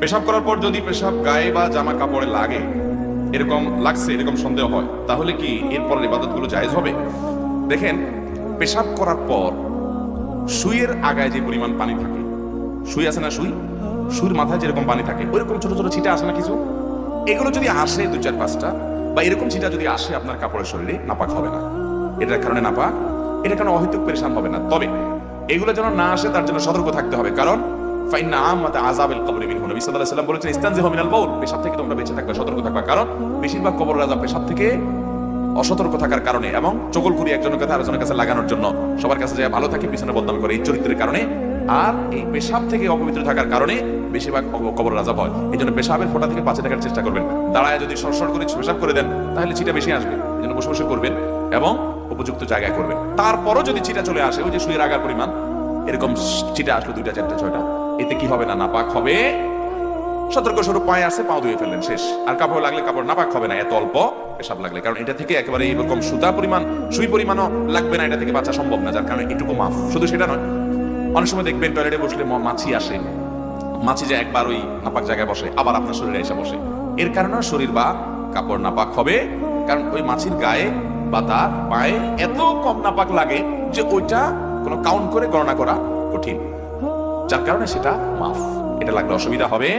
পেশাব করার পর যদি পেশাব গায়ে বা জামা কাপড়ে লাগে, এরকম লাগছে, এরকম সন্দেহ হয়, তাহলে কি এরপরের ইবাদতগুলো জায়েজ হবে? দেখেন, পেশাব করার পর সুইয়ের আগায় যে পরিমাণ পানি থাকে, সুই আছে না, সুইয়ের মাথায় যেরকম পানি থাকে ওইরকম ছোট ছোট ছিটা আসে না কিছু, এগুলো যদি আসে 2-4-5টা বা এরকম ছিটা যদি আসে আপনার কাপড়ের শরীরে, নাপাক হবে না। এটার কারণে নাপাক, এটার কারণে অহেতুক পেরেশান হবে না। তবে এগুলো যেন না আসে তার জন্য সতর্ক থাকতে হবে, কারণ ফাইন্না আমাতা আযাবিল কবরি মিনহু, নবী সাল্লাল্লাহু আলাইহি ওয়াসাল্লাম বলেছেন ইস্তানজিহু মিনাল বাউল, পেশাব থেকে তোমরা বেঁচে থাকবে, সতর্ক থাকবে, কারণ বেশিরভাগ কবরের আযাব পেশাব থেকে অসতর্ক থাকার কারণে এবং চগলখুরি একজনের কাছে আরেকজনের কাছে লাগানোর জন্য, সবার কাছে যায় ভালো থাকে পিছনে বদনাম করে, এই চরিত্রের কারণে আর এই পেশাব থেকে অপবিত্র থাকার কারণে বেশিরভাগ কবরের আযাব হয়। এই জন্য পেশাবের ফোঁটা থেকে বাঁচে থাকার চেষ্টা করবেন। দাঁড়ায় যদি সরসর করে পেশাব করে দেন তাহলে চিটা বেশি আসবে, এই জন্য বসে বসে করবেন এবং উপযুক্ত জায়গায় করবেন। তারপরও যদি চিটা চলে আসে, ওই যে সুইয়ের আগার পরিমাণ এরকম চিটা আসলো 2-4-6টা, এতে কি হবে না, নাপাক হবে। সতর্ক স্বরূপ পায়ে আছে, পাও ধুয়ে ফেললেন, শেষ। আর কাপড় লাগলে কাপড় নাপাক হবে না এত অল্প পেশাব লাগলে, কারণ এটা থেকে একেবারে এরকম সুতা পরিমাণ, সুই পরিমাণও লাগবে না, এটা থেকে বাঁচা সম্ভব না, যার কারণে এটুকু মাফ। শুধু সেটা নয়, অনেক সময় দেখবেন টয়লেটে বসলে মাছি আসে, মাছি যে একবার ওই নাপাক জায়গায় বসে আবার আপনার শরীরে এসে বসে, এর কারণে শরীর বা কাপড় নাপাক হবে, কারণ ওই মাছির গায়ে বা তার পায়ে এত কম নাপাক লাগে যে ওইটা কোনো কাউন্ট করে গণনা করা কঠিন, যার কারণে সেটা মাফ। এটা লাগলে অসুবিধা হবে